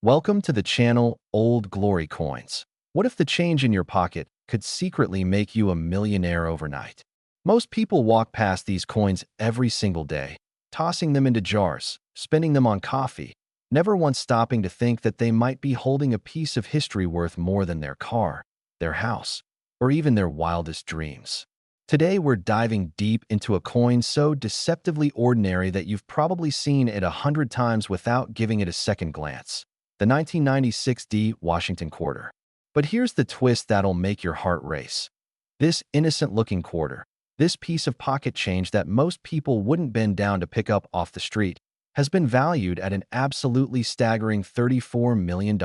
Welcome to the channel Old Glory Coins. What if the change in your pocket could secretly make you a millionaire overnight? Most people walk past these coins every single day, tossing them into jars, spending them on coffee, never once stopping to think that they might be holding a piece of history worth more than their car, their house, or even their wildest dreams. Today, we're diving deep into a coin so deceptively ordinary that you've probably seen it 100 times without giving it a second glance. The 1996 D Washington quarter. But here's the twist that'll make your heart race. This innocent-looking quarter, this piece of pocket change that most people wouldn't bend down to pick up off the street, has been valued at an absolutely staggering $34 million.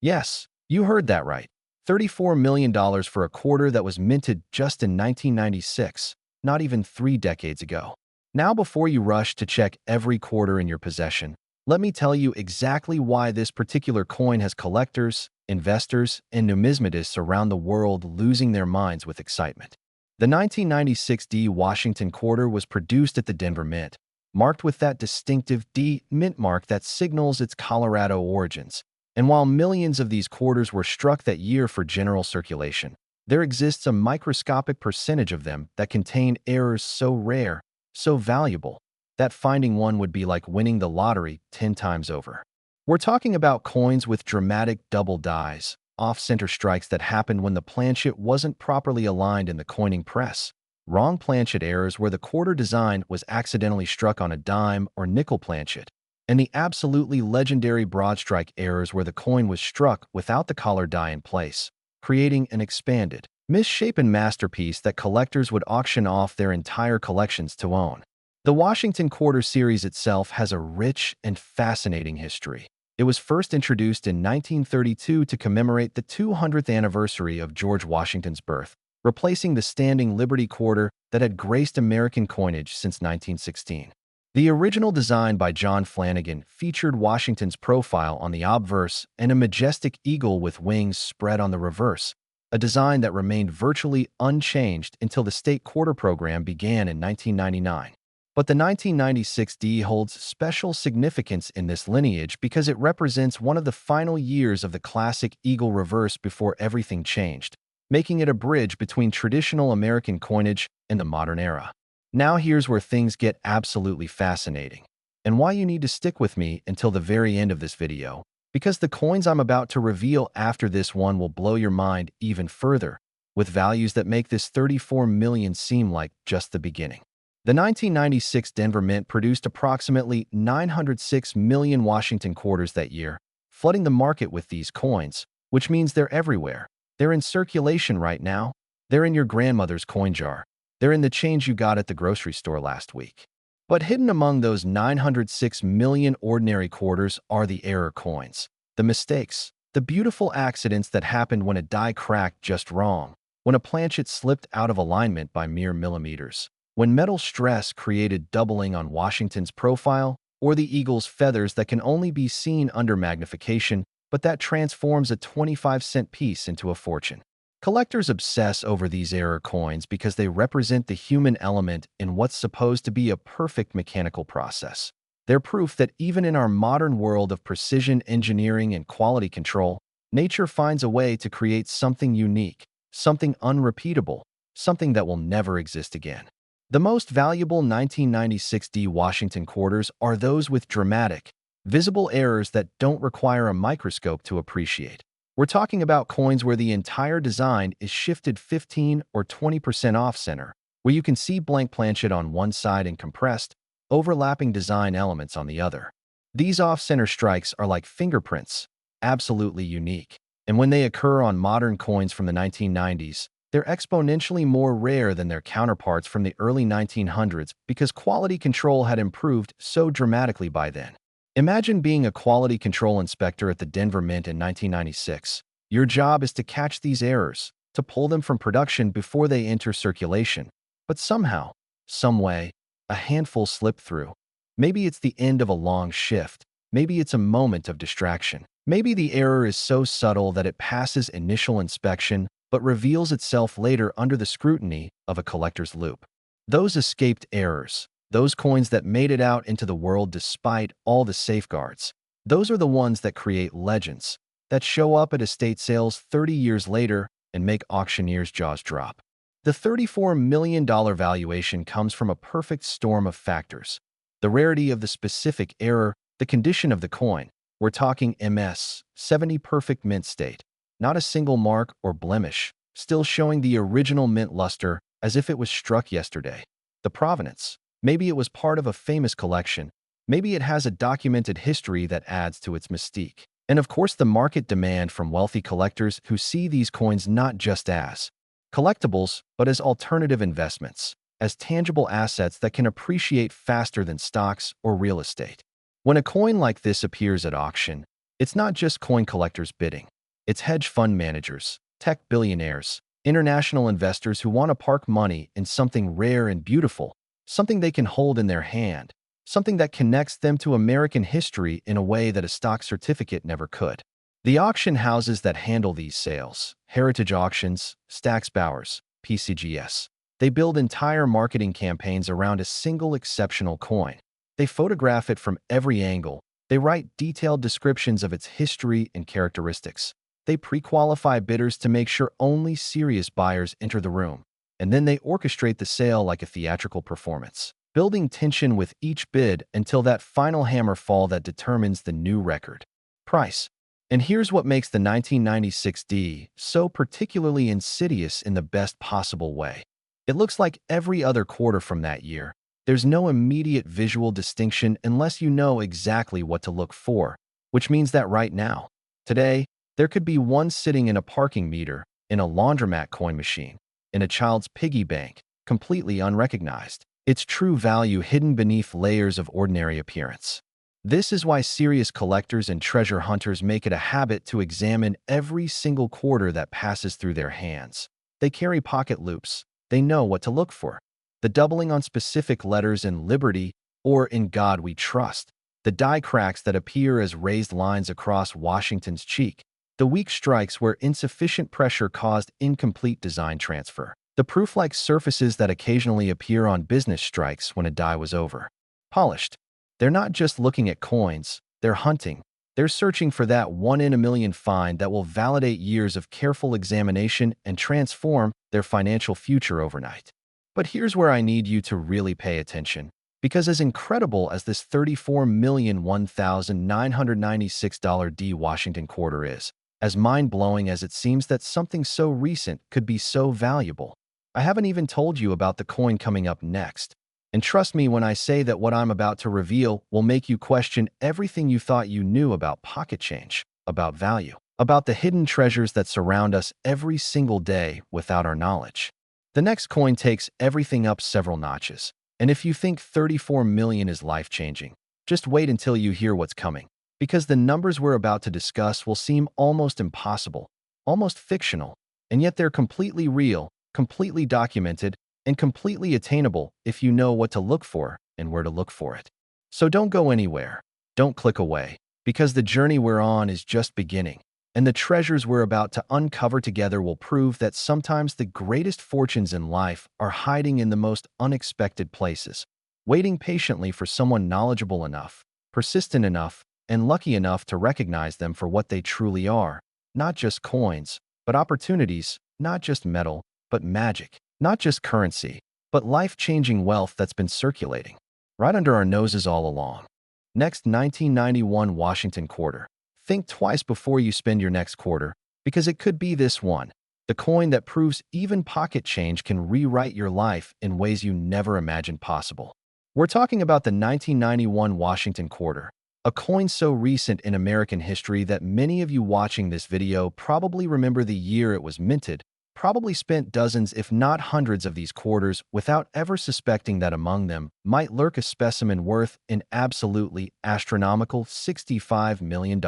Yes, you heard that right. $34 million for a quarter that was minted just in 1996, not even 3 decades ago. Now, before you rush to check every quarter in your possession, let me tell you exactly why this particular coin has collectors, investors, and numismatists around the world losing their minds with excitement. The 1996 D Washington quarter was produced at the Denver Mint, marked with that distinctive D mint mark that signals its Colorado origins. And while millions of these quarters were struck that year for general circulation, there exists a microscopic percentage of them that contain errors so rare, so valuable, that finding one would be like winning the lottery 10 times over. We're talking about coins with dramatic double dies, off-center strikes that happened when the planchet wasn't properly aligned in the coining press, wrong planchet errors where the quarter design was accidentally struck on a dime or nickel planchet, and the absolutely legendary broad strike errors where the coin was struck without the collar die in place, creating an expanded, misshapen masterpiece that collectors would auction off their entire collections to own. The Washington Quarter series itself has a rich and fascinating history. It was first introduced in 1932 to commemorate the 200th anniversary of George Washington's birth, replacing the standing Liberty quarter that had graced American coinage since 1916. The original design by John Flanagan featured Washington's profile on the obverse and a majestic eagle with wings spread on the reverse, a design that remained virtually unchanged until the state quarter program began in 1999. But the 1996 D holds special significance in this lineage because it represents one of the final years of the classic eagle reverse before everything changed, making it a bridge between traditional American coinage and the modern era. Now here's where things get absolutely fascinating, and why you need to stick with me until the very end of this video, because the coins I'm about to reveal after this one will blow your mind even further, with values that make this 34 million seem like just the beginning. The 1996 Denver Mint produced approximately 906 million Washington quarters that year, flooding the market with these coins, which means they're everywhere. They're in circulation right now. They're in your grandmother's coin jar. They're in the change you got at the grocery store last week. But hidden among those 906 million ordinary quarters are the error coins, the mistakes, the beautiful accidents that happened when a die cracked just wrong, when a planchet slipped out of alignment by mere millimeters, when metal stress created doubling on Washington's profile, or the eagle's feathers that can only be seen under magnification, but that transforms a 25-cent piece into a fortune. Collectors obsess over these error coins because they represent the human element in what's supposed to be a perfect mechanical process. They're proof that even in our modern world of precision engineering and quality control, nature finds a way to create something unique, something unrepeatable, something that will never exist again. The most valuable 1996 D Washington quarters are those with dramatic, visible errors that don't require a microscope to appreciate. We're talking about coins where the entire design is shifted 15 or 20% off-center, where you can see blank planchet on one side and compressed, overlapping design elements on the other. These off-center strikes are like fingerprints, absolutely unique. And when they occur on modern coins from the 1990s, they're exponentially more rare than their counterparts from the early 1900s because quality control had improved so dramatically by then. Imagine being a quality control inspector at the Denver Mint in 1996. Your job is to catch these errors, to pull them from production before they enter circulation. But somehow, some way, a handful slip through. Maybe it's the end of a long shift. Maybe it's a moment of distraction. Maybe the error is so subtle that it passes initial inspection, but reveals itself later under the scrutiny of a collector's loupe. Those escaped errors, those coins that made it out into the world despite all the safeguards, Those are the ones that create legends, that show up at estate sales 30 years later and make auctioneers' jaws drop. The $34 million valuation comes from a perfect storm of factors. The rarity of the specific error, the condition of the coin. We're talking MS, 70 perfect mint state. Not a single mark or blemish, still showing the original mint luster as if it was struck yesterday. The provenance. Maybe it was part of a famous collection. Maybe it has a documented history that adds to its mystique. And of course, the market demand from wealthy collectors who see these coins not just as collectibles, but as alternative investments, as tangible assets that can appreciate faster than stocks or real estate. When a coin like this appears at auction, it's not just coin collectors bidding. It's hedge fund managers, tech billionaires, international investors who want to park money in something rare and beautiful, something they can hold in their hand, something that connects them to American history in a way that a stock certificate never could. The auction houses that handle these sales, Heritage Auctions, Stack's Bowers, PCGS, they build entire marketing campaigns around a single exceptional coin. They photograph it from every angle. They write detailed descriptions of its history and characteristics. They pre-qualify bidders to make sure only serious buyers enter the room. And then they orchestrate the sale like a theatrical performance, building tension with each bid until that final hammer fall that determines the new record price. And here's what makes the 1996 D so particularly insidious in the best possible way. It looks like every other quarter from that year. There's no immediate visual distinction unless you know exactly what to look for, which means that right now, today, there could be one sitting in a parking meter, in a laundromat coin machine, in a child's piggy bank, completely unrecognized. Its true value hidden beneath layers of ordinary appearance. This is why serious collectors and treasure hunters make it a habit to examine every single quarter that passes through their hands. They carry pocket loupes. They know what to look for. The doubling on specific letters in Liberty or In God We Trust. The die cracks that appear as raised lines across Washington's cheek. The weak strikes where insufficient pressure caused incomplete design transfer. The proof-like surfaces that occasionally appear on business strikes when a die was over. Polished. They're not just looking at coins, they're hunting. They're searching for that one-in-a-million find that will validate years of careful examination and transform their financial future overnight. But here's where I need you to really pay attention. Because as incredible as this $34,001,996 D Washington quarter is, as mind-blowing as it seems that something so recent could be so valuable, I haven't even told you about the coin coming up next. And trust me when I say that what I'm about to reveal will make you question everything you thought you knew about pocket change, about value, about the hidden treasures that surround us every single day without our knowledge. The next coin takes everything up several notches. And if you think 34 million is life-changing, just wait until you hear what's coming. Because the numbers we're about to discuss will seem almost impossible, almost fictional, and yet they're completely real, completely documented, and completely attainable if you know what to look for and where to look for it. So don't go anywhere. Don't click away, because the journey we're on is just beginning, and the treasures we're about to uncover together will prove that sometimes the greatest fortunes in life are hiding in the most unexpected places, waiting patiently for someone knowledgeable enough, persistent enough, and lucky enough to recognize them for what they truly are, not just coins, but opportunities, not just metal, but magic. Not just currency, but life-changing wealth that's been circulating right under our noses all along. Next, 1991 Washington quarter. Think twice before you spend your next quarter, because it could be this one, the coin that proves even pocket change can rewrite your life in ways you never imagined possible. We're talking about the 1991 Washington quarter, a coin so recent in American history that many of you watching this video probably remember the year it was minted, probably spent dozens if not hundreds of these quarters without ever suspecting that among them might lurk a specimen worth an absolutely astronomical $65 million.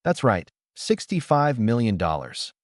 That's right, $65 million,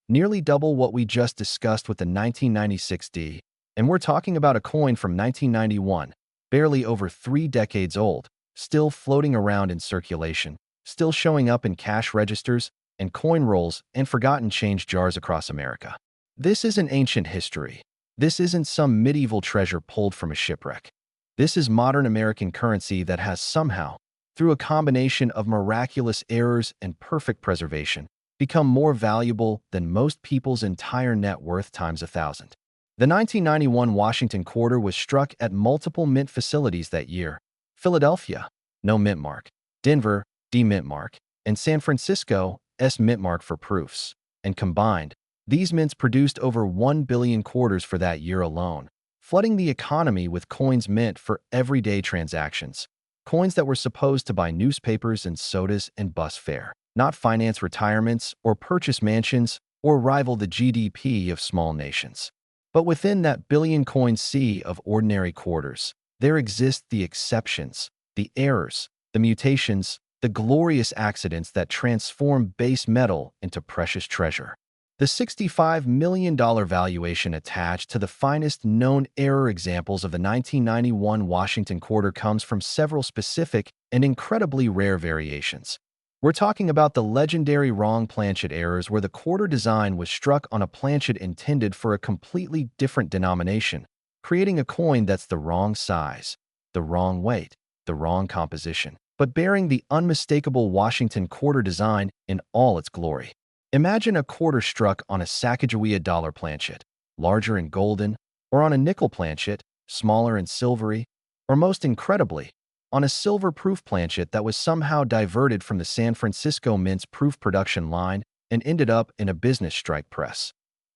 nearly double what we just discussed with the 1996 D, and we're talking about a coin from 1991, barely over 3 decades old, still floating around in circulation, still showing up in cash registers and coin rolls and forgotten change jars across America. This isn't ancient history. This isn't some medieval treasure pulled from a shipwreck. This is modern American currency that has somehow, through a combination of miraculous errors and perfect preservation, become more valuable than most people's entire net worth times 1,000. The 1991 Washington quarter was struck at multiple mint facilities that year. Philadelphia, no mint mark. Denver, D mint mark. And San Francisco, S mint mark for proofs. And combined, these mints produced over 1 billion quarters for that year alone, flooding the economy with coins meant for everyday transactions. Coins that were supposed to buy newspapers and sodas and bus fare, not finance retirements or purchase mansions or rival the GDP of small nations. But within that billion-coin sea of ordinary quarters, there exist the exceptions, the errors, the mutations, the glorious accidents that transform base metal into precious treasure. The $65 million valuation attached to the finest known error examples of the 1991 Washington quarter comes from several specific and incredibly rare variations. We're talking about the legendary wrong planchet errors where the quarter design was struck on a planchet intended for a completely different denomination, creating a coin that's the wrong size, the wrong weight, the wrong composition, but bearing the unmistakable Washington quarter design in all its glory. Imagine a quarter struck on a Sacagawea dollar planchet, larger and golden, or on a nickel planchet, smaller and silvery, or most incredibly, on a silver proof planchet that was somehow diverted from the San Francisco Mint's proof production line and ended up in a business strike press.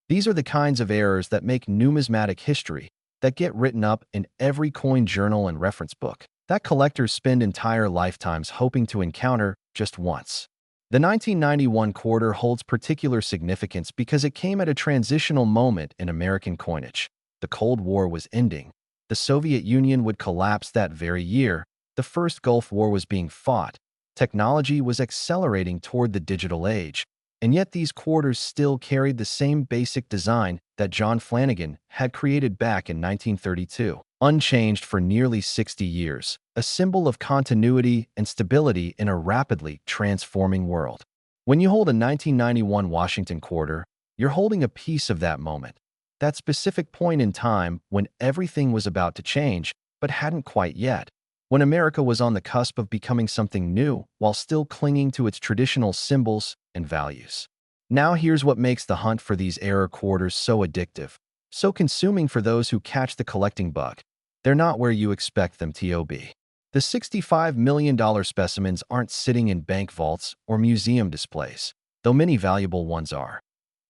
These are the kinds of errors that make numismatic history, that get written up in every coin journal and reference book, that collectors spend entire lifetimes hoping to encounter just once. The 1991 quarter holds particular significance because it came at a transitional moment in American coinage. The Cold War was ending. The Soviet Union would collapse that very year. The first Gulf War was being fought. Technology was accelerating toward the digital age. And yet these quarters still carried the same basic design that John Flanagan had created back in 1932, unchanged for nearly 60 years, a symbol of continuity and stability in a rapidly transforming world. When you hold a 1991 Washington quarter, you're holding a piece of that moment, that specific point in time when everything was about to change, but hadn't quite yet, when America was on the cusp of becoming something new while still clinging to its traditional symbols and values. Now here's what makes the hunt for these error quarters so addictive, so consuming for those who catch the collecting bug. They're not where you expect them to be. The $65 million specimens aren't sitting in bank vaults or museum displays, though many valuable ones are.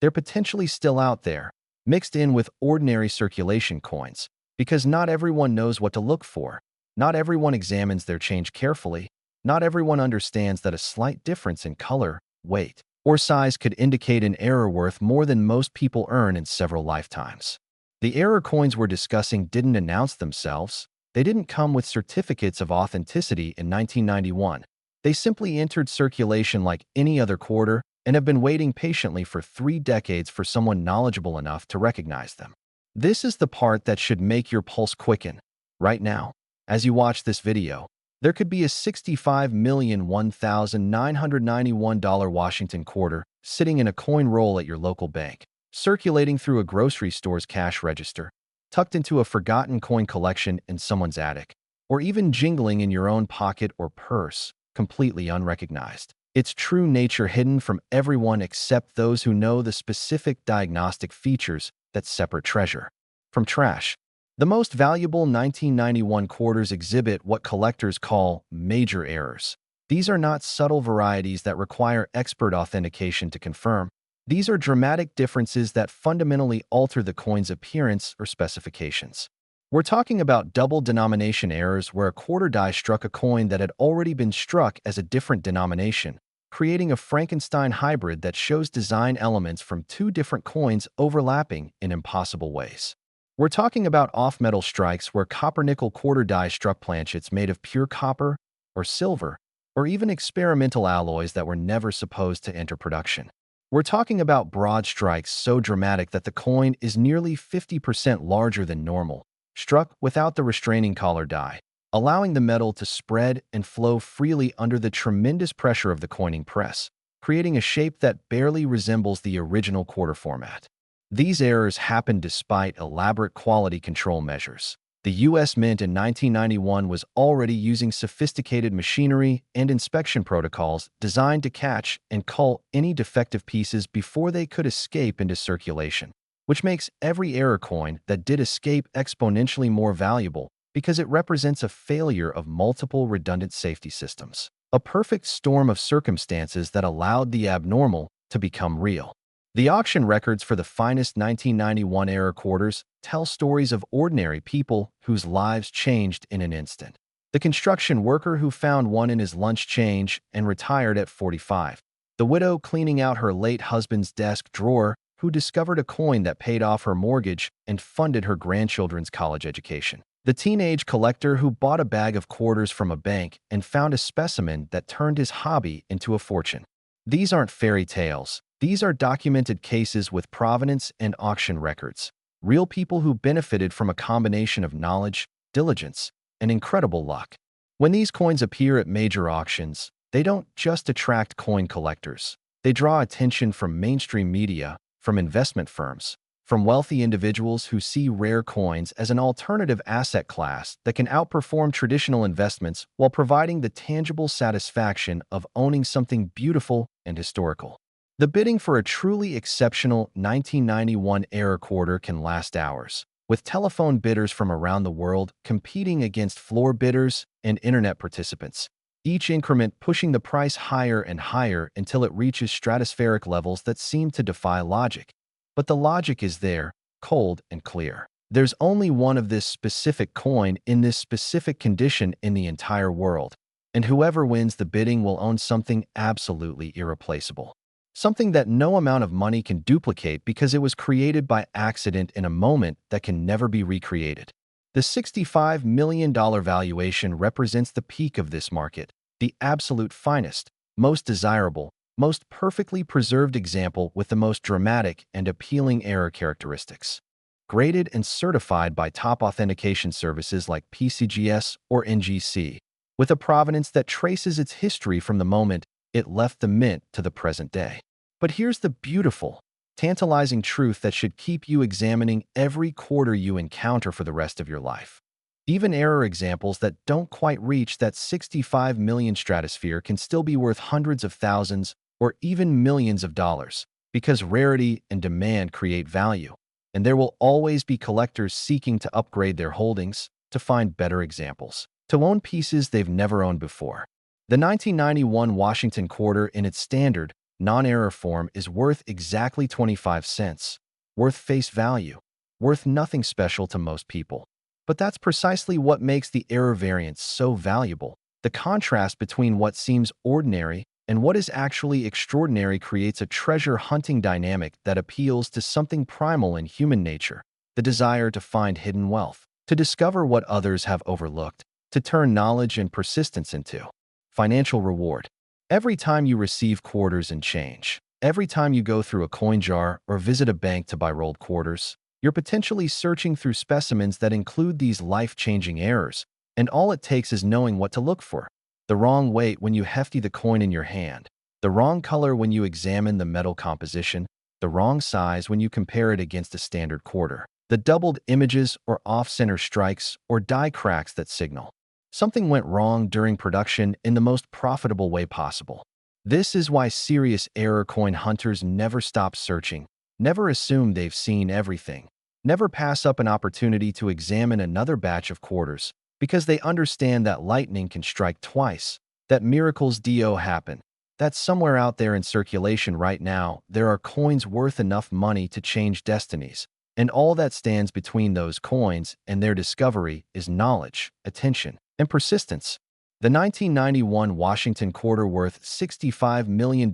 They're potentially still out there, mixed in with ordinary circulation coins, because not everyone knows what to look for. Not everyone examines their change carefully. Not everyone understands that a slight difference in color, weight, or size could indicate an error worth more than most people earn in several lifetimes. The error coins we're discussing didn't announce themselves. They didn't come with certificates of authenticity in 1991. They simply entered circulation like any other quarter and have been waiting patiently for 3 decades for someone knowledgeable enough to recognize them. This is the part that should make your pulse quicken. Right now, as you watch this video, there could be a $65,001,991 Washington quarter sitting in a coin roll at your local bank, circulating through a grocery store's cash register, tucked into a forgotten coin collection in someone's attic, or even jingling in your own pocket or purse, completely unrecognized. Its true nature hidden from everyone except those who know the specific diagnostic features that separate treasure from trash. The most valuable 1991 quarters exhibit what collectors call major errors. These are not subtle varieties that require expert authentication to confirm. These are dramatic differences that fundamentally alter the coin's appearance or specifications. We're talking about double denomination errors where a quarter die struck a coin that had already been struck as a different denomination, creating a Frankenstein hybrid that shows design elements from 2 different coins overlapping in impossible ways. We're talking about off-metal strikes where copper-nickel quarter die struck planchets made of pure copper or silver, or even experimental alloys that were never supposed to enter production. We're talking about broad strikes so dramatic that the coin is nearly 50% larger than normal, struck without the restraining collar die, allowing the metal to spread and flow freely under the tremendous pressure of the coining press, creating a shape that barely resembles the original quarter format. These errors happen despite elaborate quality control measures. The U.S. Mint in 1991 was already using sophisticated machinery and inspection protocols designed to catch and cull any defective pieces before they could escape into circulation, which makes every error coin that did escape exponentially more valuable because it represents a failure of multiple redundant safety systems. A perfect storm of circumstances that allowed the abnormal to become real. The auction records for the finest 1991 era quarters tell stories of ordinary people whose lives changed in an instant. The construction worker who found one in his lunch change and retired at 45. The widow cleaning out her late husband's desk drawer who discovered a coin that paid off her mortgage and funded her grandchildren's college education. The teenage collector who bought a bag of quarters from a bank and found a specimen that turned his hobby into a fortune. These aren't fairy tales. These are documented cases with provenance and auction records. Real people who benefited from a combination of knowledge, diligence, and incredible luck. When these coins appear at major auctions, they don't just attract coin collectors. They draw attention from mainstream media, from investment firms, from wealthy individuals who see rare coins as an alternative asset class that can outperform traditional investments while providing the tangible satisfaction of owning something beautiful and historical. The bidding for a truly exceptional 1991 era quarter can last hours, with telephone bidders from around the world competing against floor bidders and internet participants, each increment pushing the price higher and higher until it reaches stratospheric levels that seem to defy logic. But the logic is there, cold and clear. There's only one of this specific coin in this specific condition in the entire world, and whoever wins the bidding will own something absolutely irreplaceable. Something that no amount of money can duplicate because it was created by accident in a moment that can never be recreated. The $65 million valuation represents the peak of this market, the absolute finest, most desirable, most perfectly preserved example with the most dramatic and appealing error characteristics. Graded and certified by top authentication services like PCGS or NGC, with a provenance that traces its history from the moment it left the mint to the present day. But here's the beautiful, tantalizing truth that should keep you examining every quarter you encounter for the rest of your life. Even error examples that don't quite reach that 65 million stratosphere can still be worth hundreds of thousands or even millions of dollars, because rarity and demand create value, and there will always be collectors seeking to upgrade their holdings, to find better examples, to own pieces they've never owned before. The 1991 Washington quarter in its standard, non-error form is worth exactly 25 cents, worth face value, worth nothing special to most people. But that's precisely what makes the error variants so valuable. The contrast between what seems ordinary and what is actually extraordinary creates a treasure-hunting dynamic that appeals to something primal in human nature, the desire to find hidden wealth, to discover what others have overlooked, to turn knowledge and persistence into financial reward. Every time you receive quarters and change, every time you go through a coin jar or visit a bank to buy rolled quarters, you're potentially searching through specimens that include these life-changing errors, and all it takes is knowing what to look for. The wrong weight when you hefty the coin in your hand, the wrong color when you examine the metal composition, the wrong size when you compare it against a standard quarter, the doubled images or off-center strikes or die cracks that signal something went wrong during production in the most profitable way possible. This is why serious error coin hunters never stop searching, never assume they've seen everything, never pass up an opportunity to examine another batch of quarters, because they understand that lightning can strike twice, that miracles do happen, that somewhere out there in circulation right now there are coins worth enough money to change destinies, and all that stands between those coins and their discovery is knowledge, attention, and persistence. The 1991 Washington quarter worth $65 million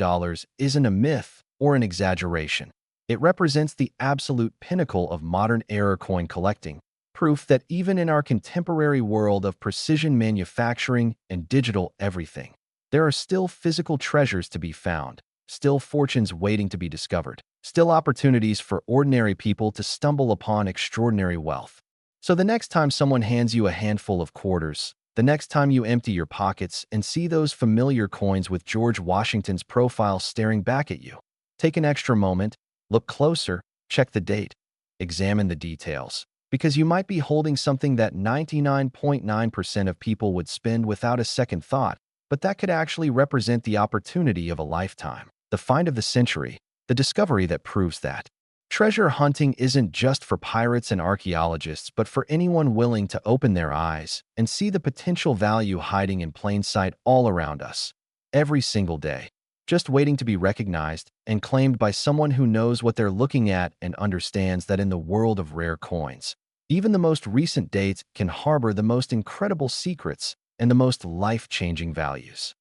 isn't a myth or an exaggeration. It represents the absolute pinnacle of modern error coin collecting, proof that even in our contemporary world of precision manufacturing and digital everything, there are still physical treasures to be found, still fortunes waiting to be discovered, still opportunities for ordinary people to stumble upon extraordinary wealth. So the next time someone hands you a handful of quarters, the next time you empty your pockets and see those familiar coins with George Washington's profile staring back at you, take an extra moment, look closer, check the date, examine the details. because you might be holding something that 99.9% of people would spend without a second thought, but that could actually represent the opportunity of a lifetime. The find of the century, the discovery that proves that. Treasure hunting isn't just for pirates and archaeologists, but for anyone willing to open their eyes and see the potential value hiding in plain sight all around us, every single day, just waiting to be recognized and claimed by someone who knows what they're looking at and understands that in the world of rare coins, even the most recent dates can harbor the most incredible secrets and the most life-changing values.